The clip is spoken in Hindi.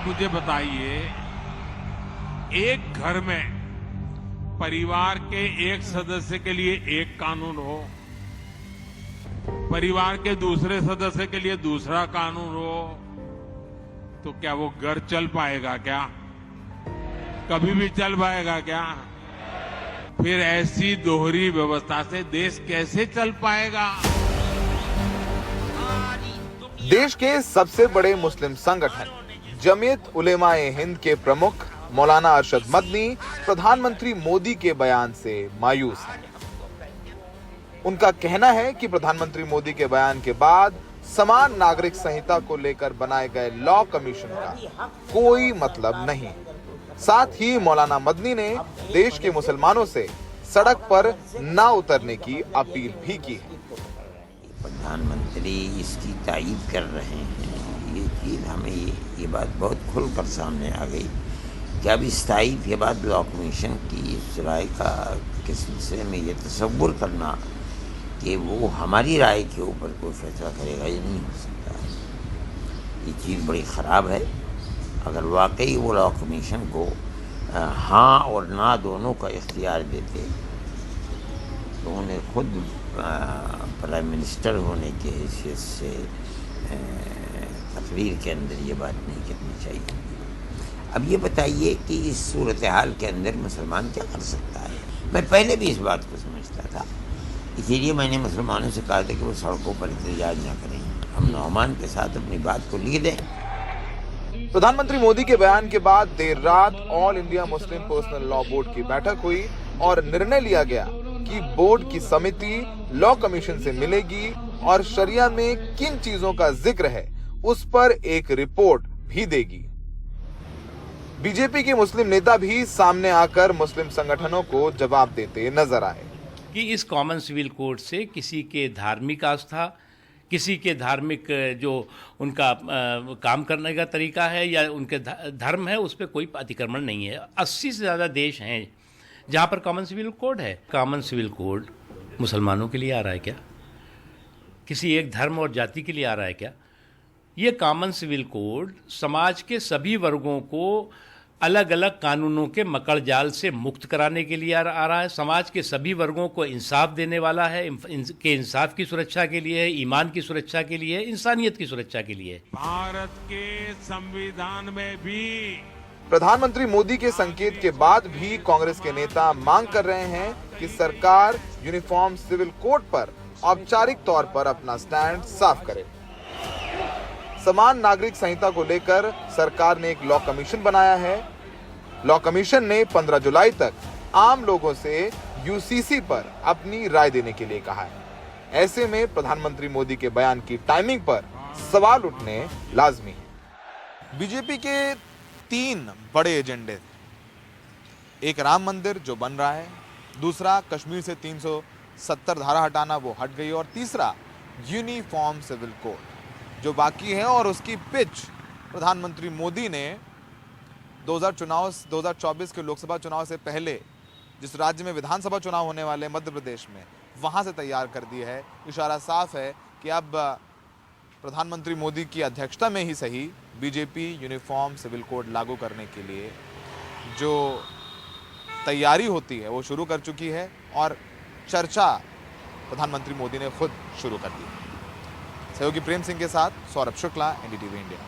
मुझे बताइए, एक घर में परिवार के एक सदस्य के लिए एक कानून हो, परिवार के दूसरे सदस्य के लिए दूसरा कानून हो, तो क्या वो घर चल पाएगा क्या? कभी भी चल पाएगा क्या? फिर ऐसी दोहरी व्यवस्था से देश कैसे चल पाएगा? देश के सबसे बड़े मुस्लिम संगठन जमीयत उलेमाए हिंद के प्रमुख मौलाना अरशद मदनी प्रधानमंत्री मोदी के बयान से मायूस हैं। उनका कहना है कि प्रधानमंत्री मोदी के बयान के बाद समान नागरिक संहिता को लेकर बनाए गए लॉ कमीशन का कोई मतलब नहीं। साथ ही मौलाना मदनी ने देश के मुसलमानों से सड़क पर ना उतरने की अपील भी की है। प्रधानमंत्री इसकी तारीफ कर रहे हैं, ये चीज़ हमें ये बात बहुत खुलकर सामने आ गई कि अब इस तारीफ के बाद लॉ कमीशन की इस राय के सिलसिले में ये तसव्वुर करना कि वो हमारी राय के ऊपर कोई फैसला करेगा, ये नहीं हो सकता है। ये चीज़ बड़ी ख़राब है। अगर वाकई वो लॉ कमीशन को हाँ और ना दोनों का इख्तियार देते तो उन्हें खुद प्राइम मिनिस्टर होने के हैसियत से तकरीर के अंदर ये बात नहीं करनी चाहिए। अब ये बताइए कि इस सूरत हाल के अंदर मुसलमान क्या कर सकता है? मैं पहले भी इस बात को समझता था, इसीलिए मैंने मुसलमानों से कहा था कि वो सड़कों पर एहतजाज ना करें, हम नौमान के साथ अपनी बात को लिख दें। प्रधानमंत्री मोदी के बयान के बाद देर रात all India Muslim personal law board की बैठक हुई और निर्णय लिया गया कि बोर्ड की समिति लॉ कमीशन से मिलेगी और शरिया में किन चीजों का जिक्र है उस पर एक रिपोर्ट भी देगी। बीजेपी के मुस्लिम नेता भी सामने आकर मुस्लिम संगठनों को जवाब देते नजर आए कि इस कॉमन सिविल कोड से किसी के धार्मिक आस्था, किसी के धार्मिक जो उनका काम करने का तरीका है या उनके धर्म है, उस पर कोई अतिक्रमण नहीं है। 80 से ज़्यादा देश हैं जहाँ पर कॉमन सिविल कोड है। कॉमन सिविल कोड मुसलमानों के लिए आ रहा है क्या? किसी एक धर्म और जाति के लिए आ रहा है क्या? ये कॉमन सिविल कोड समाज के सभी वर्गों को अलग अलग कानूनों के मकड़ जाल से मुक्त कराने के लिए आ रहा है। समाज के सभी वर्गों को इंसाफ देने वाला है, के इंसाफ की सुरक्षा के लिए है, ईमान की सुरक्षा के लिए है, इंसानियत की सुरक्षा के लिए है। भारत के संविधान में भी प्रधानमंत्री मोदी के संकेत के बाद भी कांग्रेस के नेता मांग कर रहे हैं कि सरकार यूनिफॉर्म सिविल कोड पर औपचारिक तौर पर अपना स्टैंड साफ करे। समान नागरिक संहिता को लेकर सरकार ने एक लॉ कमीशन बनाया है। लॉ कमीशन ने 15 जुलाई तक आम लोगों से यूसीसी पर अपनी राय देने के लिए कहा है। ऐसे में प्रधानमंत्री मोदी के बयान की टाइमिंग पर सवाल उठने लाजमी है। बीजेपी के 3 बड़े एजेंडे थे। एक राम मंदिर जो बन रहा है, दूसरा कश्मीर से 370 धारा हटाना, वो हट गई, और तीसरा यूनिफॉर्म सिविल कोड जो बाकी है। और उसकी पिच प्रधानमंत्री मोदी ने 2024 के लोकसभा चुनाव से पहले जिस राज्य में विधानसभा चुनाव होने वाले मध्य प्रदेश में, वहां से तैयार कर दी है। इशारा साफ है कि अब प्रधानमंत्री मोदी की अध्यक्षता में ही सही बीजेपी यूनिफॉर्म सिविल कोड लागू करने के लिए जो तैयारी होती है वो शुरू कर चुकी है और चर्चा प्रधानमंत्री मोदी ने खुद शुरू कर दी है। सहयोगी प्रेम सिंह के साथ सौरभ शुक्ला, एनडीटीवी इंडिया।